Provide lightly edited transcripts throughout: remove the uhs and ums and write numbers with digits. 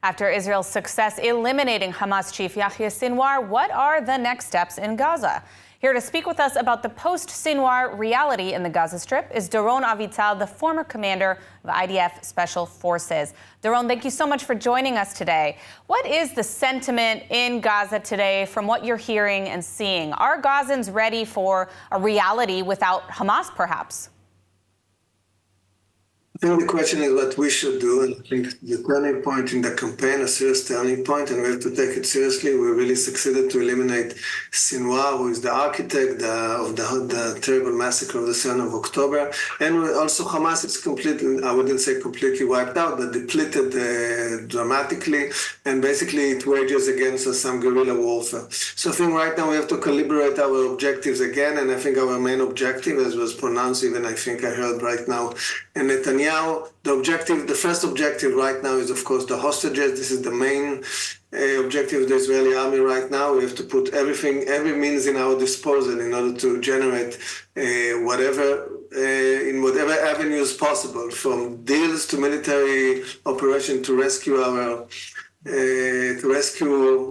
After Israel's success eliminating Hamas chief Yahya Sinwar, what are the next steps in Gaza? Here to speak with us about the post-Sinwar reality in the Gaza Strip is Doron Avital, the former commander of IDF Special Forces. Doron, thank you so much for joining us today. What is the sentiment in Gaza today from what you're hearing and seeing? Are Gazans ready for a reality without Hamas, perhaps? I think the question is what we should do, and I think the turning point in the campaign, a serious turning point, and we have to take it seriously. We really succeeded to eliminate Sinwar, who is the architect of the terrible massacre of the 7th of October. And also Hamas is completely, I wouldn't say completely wiped out, but depleted dramatically, and basically it wages against us some guerrilla warfare. So I think right now we have to calibrate our objectives again, and I think our main objective, as was pronounced even I think I heard right now in Netanyahu, the first objective right now is, of course, the hostages. This is the main objective of the Israeli army right now. We have to put every means in our disposal in order to generate in whatever avenues possible, from deals to military operation to rescue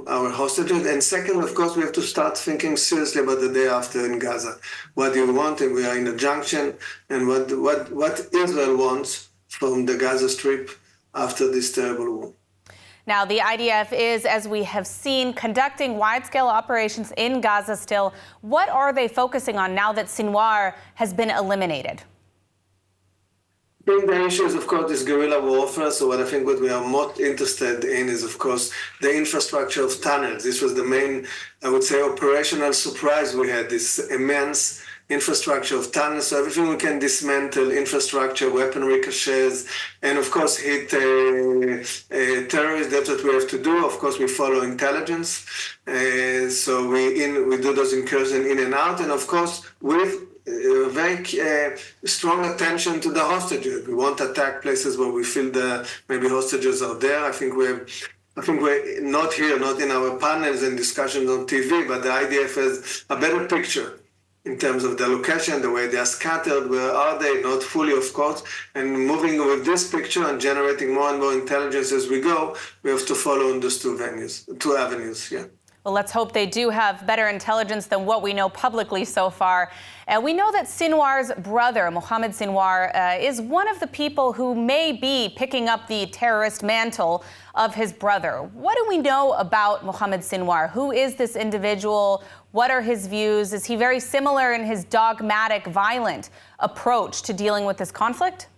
our hostages. And second, of course, we have to start thinking seriously about the day after in Gaza. What do you want? And we are in a junction. And what Israel wants from the Gaza Strip after this terrible war. Now, the IDF is, as we have seen, conducting wide-scale operations in Gaza still. What are they focusing on now that Sinwar has been eliminated? I think the issue is, of course, this guerrilla warfare. So what we are most interested in is, of course, the infrastructure of tunnels. This was the main, I would say, operational surprise we had, this immense infrastructure of tunnels. So everything we can dismantle, infrastructure, weapon ricochets, and of course hit terrorists. That's what we have to do. Of course, we follow intelligence. So we do those incursions in and out. And of course, with very strong attention to the hostages. We won't attack places where we feel maybe hostages are there. I think we're not here, not in our panels and discussions on TV, but the IDF has a better picture in terms of the location, the way they are scattered, where are they, not fully, of course, and moving with this picture and generating more and more intelligence as we go, we have to follow on those two avenues, yeah. Well, let's hope they do have better intelligence than what we know publicly so far. We know that Sinwar's brother, Muhammad Sinor, is one of the people who may be picking up the terrorist mantle of his brother. What do we know about Muhammad Sinor? Who is this individual? What are his views? Is he very similar in his dogmatic, violent approach to dealing with this conflict?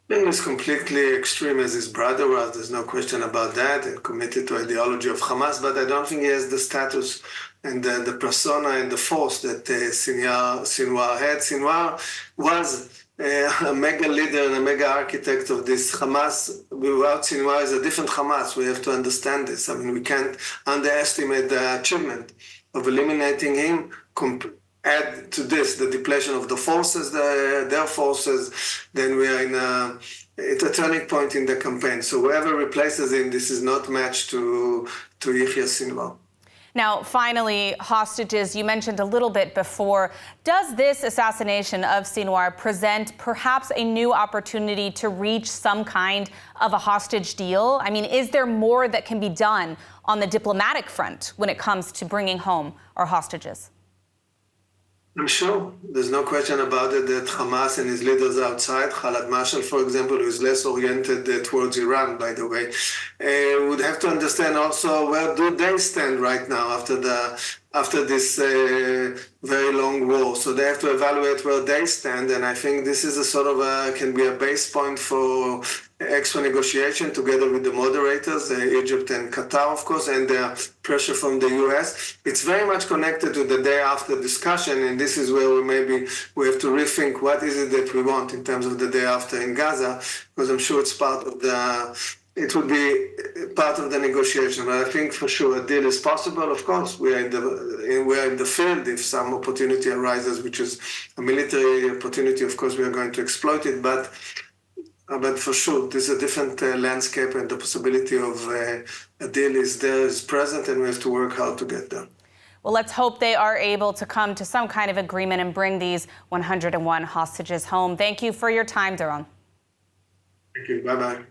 I think he's completely extreme as his brother was, there's no question about that, and committed to ideology of Hamas, but I don't think he has the status and the persona and the force that Sinwar had. Sinwar was a mega leader and a mega architect of this Hamas. Without Sinwar is a different Hamas. We have to understand this. I mean, we can't underestimate the achievement of eliminating him. Add to this the depletion of the forces, their forces, then we are it's a turning point in the campaign. So whoever replaces him, this is not matched to Yahya Sinwar. Now, finally, hostages, you mentioned a little bit before. Does this assassination of Sinwar present perhaps a new opportunity to reach some kind of a hostage deal? I mean, is there more that can be done on the diplomatic front when it comes to bringing home our hostages? I'm sure. There's no question about it that Hamas and his leaders outside, Khaled Mashal, for example, who is less oriented towards Iran, by the way, would have to understand also where do they stand right now after this very long war. So they have to evaluate where they stand, and I think this is a sort of can be a base point for extra negotiation together with the moderators, Egypt and Qatar, of course, and the pressure from the US. It's very much connected to the day after discussion, and this is where we have to rethink what is it that we want in terms of the day after in Gaza, because I'm sure it would be part of the negotiation. But I think for sure a deal is possible. Of course, we are in the field. If some opportunity arises, which is a military opportunity, of course, we are going to exploit it. But for sure, this is a different landscape, and the possibility of a deal is present, and we have to work hard to get there. Well, let's hope they are able to come to some kind of agreement and bring these 101 hostages home. Thank you for your time, Doron. Thank you. Bye-bye.